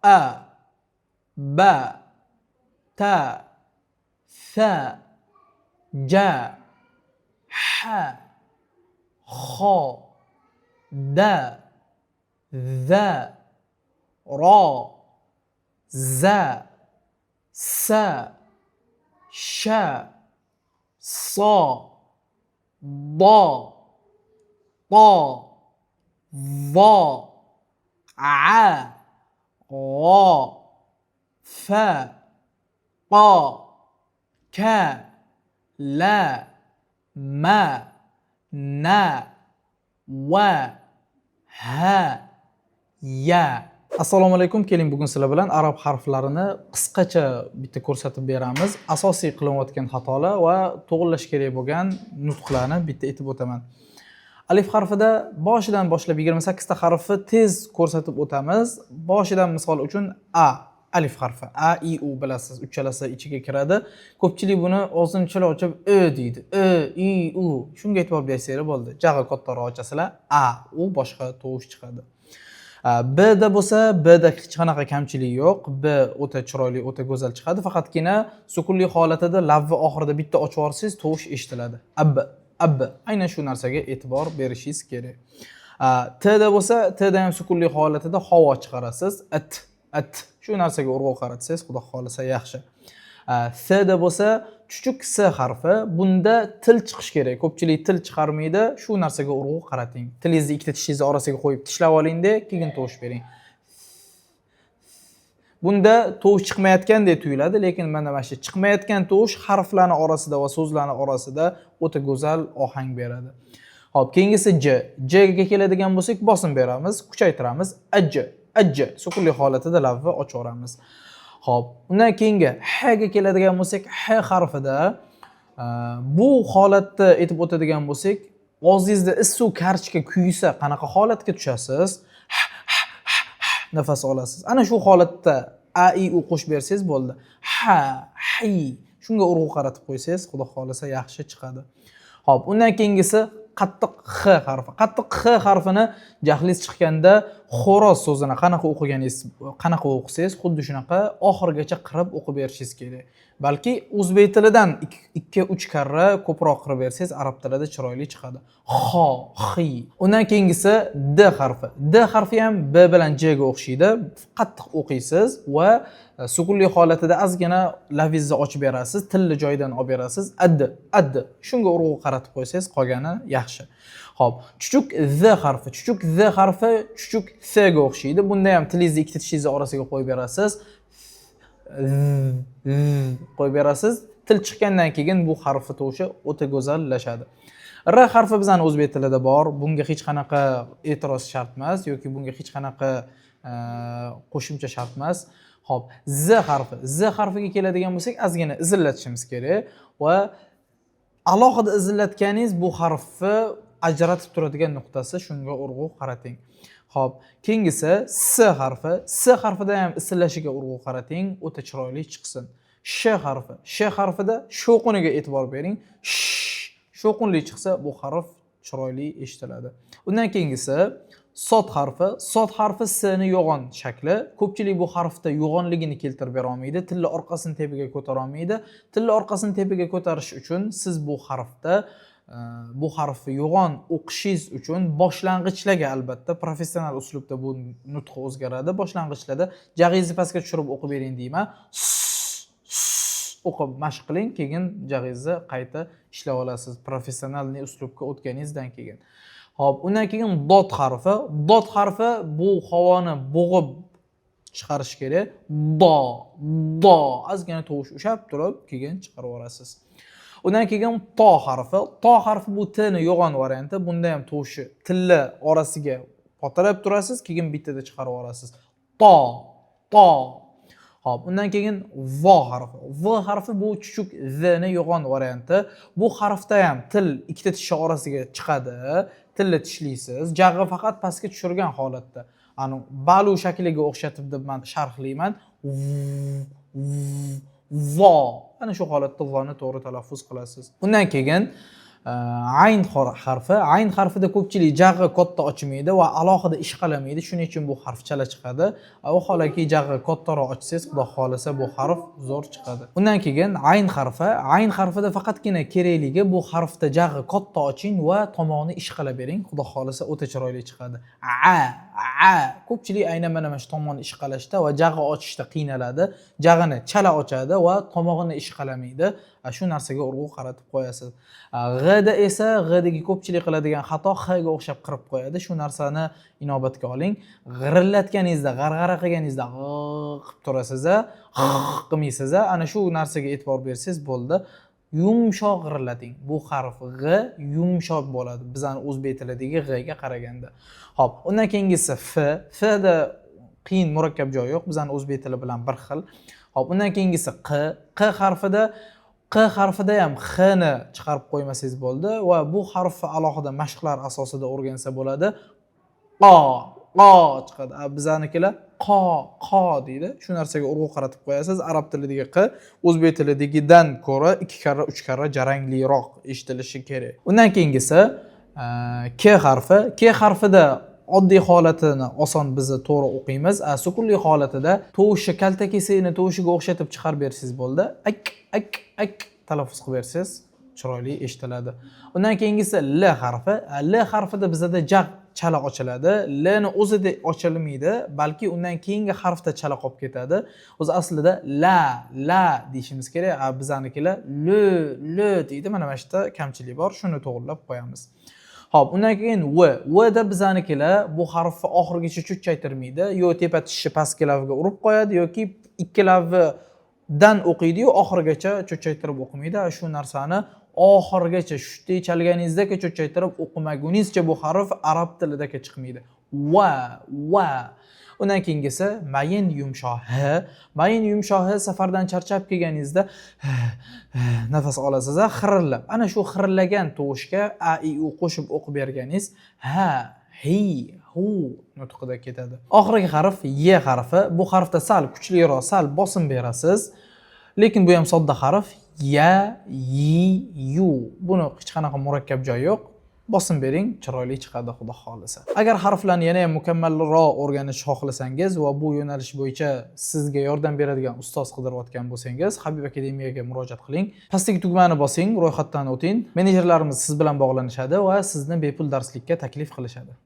A, ba, ta, tha, ja, ha, kha, da, za, ra, za, sa, sha, sa, da, ta, va, a, gha, fa, qa, ka, la, ma, na, va, ha, ya. Assalomu alaykum. Keling, bugun sizlar bilan arab harflarini qisqacha bitta ko'rsatib beramiz. Asosiy qilinayotgan xatolar va to'g'rilash kerak bo'lgan nutqlarni bitta aytib o'taman. Alif harfida boshidan boshlab 28 ta harfni tez ko'rsatib o'tamiz. Boshidan misol uchun a alif harfi. A, I, U bilasiz, uchalasi ichiga kiradi. Ko'pchilik buni og'zini chila ochib ö deydi. Ö, I, U. Shunga e'tibor bersanglar bo'ldi. Jag'i kattaroq ochasizlar. A, U boshqa tovush chiqadi. B da bo'lsa, B da hech qanaqa kamchilik yo'q. B o'ta chiroyli, o'ta go'zal chiqadi. Faqatgina sukunli holatida lavni oxirida bitta ochib olsangiz tovush eshitiladi. Ab, ab. Aynan shu narsaga e'tibor berishingiz kerak. T da bo'lsa, T da ham sukunli holatida havo chiqarasiz. At, at. Shu narsaga urg'u qaratsangiz, xudo xolasa yaxshi. S da bo'lsa, chuchuk S harfi. Bunda til chiqish kerak. Ko'pchilik til chiqarmaydi. Shu narsaga urg'u qarating. Tilingizni ikkita tishingiz orasiga qo'yib tishlab olingda, keyin tovush bering. Bunda tovush chiqmayotgandek tuyuladi, lekin mana shu chiqmayotgan tovush harflarning orasida va so'zlarning orasida o'ta go'zal ohang beradi. Xo'p, keyingisi J. J ga keladigan bo'lsak, bosim beramiz, kuchaytiramiz. Aj, aj. Sukunli holatida lavni ochaveramiz. Xo'p, undan keyingi H ga keladigan bo'lsak, H harfida bu holatda aytib o'tadigan bo'lsak, og'zingizda issiq karchka kuysa, qanaqa holatga tushasiz? Nafas olasiz. Ana shu holatda A, I, U qo'shib bersangiz bo'ldi. Ha, hi. Shunga urg'u qaratib qo'ysangiz, xudo xolasa yaxshi chiqadi. Xo'p, undan keyingisi qattiq X harfi. Qattiq X harfini jahlingiz chiqqanda xo'roz so'zini qanaqa o'qiganingiz, qanaqa o'qisangiz, xuddi shunaqa oxirigacha qirib o'qib berishingiz kerak. Balki o'zbek tilidan 2-3 karra ko'proq qirib bersangiz, arab tilida chiroyli chiqadi. Xo, xi. Undan keyingisi D harfi. D harfi ham B bilan J ga o'xshaydi. Qattiq o'qiysiz va sukunli holatida ozgina lavingizni ochib berasiz, tilni joyidan olib berasiz. Ad, ad. Shunga urg'u qaratib qo'ysangiz, qolgani yaxshi. Xo'p, chuchuk Z harfi. Chuchuk Z harfi chuchuk S ga o'xshaydi. Bunda ham tilingizni ikkita tishingiz orasiga qo'yib berasiz. Qo'yib berasiz. Til chiqqandan keyin bu harfni tovushi o'ta go'zallashadi. R harfi bizning o'zbek tilida bor. Bunga hech qanaqa e'tiroz shart emas yoki bunga hech qanaqa qo'shimcha shart emas. Xo'p, Z harfi. Z harfiga keladigan bo'lsak, ozgina izillatishimiz kerak va alohida izillatganingiz bu harfni ajratib turadigan nuqtasi, shunga urg'u qarating. Xo'p, keyingisi S harfi. S harfida ham isillashiga urg'u qarating, o'ta chiroyli chiqsin. Sh harfi. Sh harfida shovqiniga e'tibor bering. Shovqinli chiqsa, bu harf chiroyli eshitiladi. Undan keyingisi Sod harfi. Sod harfi S ni yo'g'on shakli. Ko'pchilik bu harfda yo'g'onligini keltirib bera olmaydi. Tilni orqasini tepaga ko'tara olmaydi. Tilni orqasini tepaga ko'tarish uchun siz bu harfda bu harfni yo'g'on o'qishingiz uchun boshlang'ichlarga albatta professional uslubda bu nutq o'zgaradi. Boshlang'ichlarda jag'ingizni pastga tushirib o'qib bering deyman. O'qib mashq qiling, keyin jag'ingizni qayta ishlab olasiz professional uslubga o'tganingizdan keyin. Xo'p, undan keyin dot harfi. Dot harfi bu havoni bo'g'ib chiqarish kerak. Do, do. Ozgina tovush ushab turib, keyin chiqarib olasiz. Undan keyin to harfi. To harfi bu T ni yo'g'on varianti. Bunda ham tovushi tilla orasiga potirab turasiz, keyin bittada chiqarib olasiz. To, to. Xo'p, undan keyin V harfi. V harfi bu chuchuk Z ni yo'g'on varianti. Bu harfda ham til ikkita tish orasiga chiqadi. Tilni tishlaysiz. Jag'i faqat pastga tushirgan holatda. Ani balu shakliga o'xshatib deb men sharhlayman. Vo. Ana shu holatda voni to'g'ri talaffuz qilasiz. Undan keyin ayn harfi. Ayn harfida ko'pchilik jag'i katta ochmaydi va alohida ish qalamaydi. Shuning uchun bu harf chala chiqadi. Vaholanki jag'i kattaroq ochsangiz, xudo xolasa bu harf zo'r chiqadi. Undan keyin ayn harfi. Ayn harfida faqatgina kerakligi bu harfda jag'i katta oching va tomog'ini ish qila bering. Xudo xolasa o'ta chiroyli chiqadi. A. Ko'pchilik aynan mana shu tomonni ish qalashda va jag'i ochishda qiynaladi. Jag'ini chala ochadi va tomog'ini ish qalamaydi. Shu narsaga urg'u qaratib qo'yasiz. G'da esa g'dagi ko'pchilik qiladigan xato xga o'xshab qirib qo'yadi. Shu narsani inobatga oling. G'irillatganingizda, g'arg'ara qilganingizda qilib turasiz, qilmaysiz. Ana shu narsaga e'tibor bersangiz bo'ldi. Yumshoq g'irillating. Bu harf gʼ yumshoq bo'ladi. Bizning o'zbek tilidagi g'ga qaraganda. Xo'p, undan keyingisi f. Fda qiyin murakkab joyi yo'q. Bizning o'zbek tili bilan bir xil. Xo'p, undan keyingisi q. Q harfida ham x ni chiqarib qo'ymasangiz bo'ldi va bu harfni alohida mashqlar asosida o'rgansa bo'ladi. Qo chiqadi. Bizanikilar qo deydi. Shu narsaga urg'u qaratib qo'yasiz. Arab tilidagi q o'zbek tilidagidan ko'ra 2 karra 3 karra jarangliroq eshitilishi kerak. Undan keyingisi k harfi. K harfida oddiy holatini oson bizni to'g'ri o'qiymiz. Sukunli holatida tovushi kaltakesini to'vishiga o'xshatib chiqarib bersangiz bo'ldi. Ak talaffuz qilib bersangiz chiroyli eshitiladi. Undan keyingisi l harfi. L harfida bizda jag' chala ochiladi. L ni o'zida ochilmaydi, balki undan keyingi harfda chala qolib ketadi. O'zi aslida la deyishimiz kerak. Bizanikilar l deydi. Mana bu yerda kamchilik bor. Shuni to'g'rilab qo'yamiz. Xo'p, undan keyin v da bizanikilar bu harfni oxirigacha cho'chchaytirmaydi. Yo tepa tishni pastki lavga urib qo'yadi yoki ikki lavni dan o'qiydi-yu, oxirigacha cho'chchaytirib o'qimaydi. Shu narsani oxirigacha shunday chalganingizda cho'chchaytirib o'qimaguningizcha bu harf arab tilidagi chiqmaydi. Va. Undan keyingisi mayin yumshoq h. Mayin yumshoq h safardan charchab kelganingizda nafas olasiz, xirillab. Ana shu xirillagan tovushga a i u qo'shib o'qib berganingiz hi, hu nutqida ketadi. Oxirgi harf y harfi. Bu harfda sal kuchliroq, sal bosim berasiz. Lekin bu ham sodda harf. Ya, yi, yu. Buni hech qanaqa murakkab joyi yo'q. Bosim bering, chiroyli chiqadi xudo xolisa. Agar harflarni yana ham mukammalroq o'rganishni xohlasangiz va bu yo'nalish bo'yicha sizga yordam beradigan ustoz qidirayotgan bo'lsangiz, Habib Akademiyaga murojaat qiling. Pastdagi tugmani bosing, ro'yxatdan o'ting. Menejerlarimiz siz bilan bog'lanishadi va sizni bepul darslikka taklif qilishadi.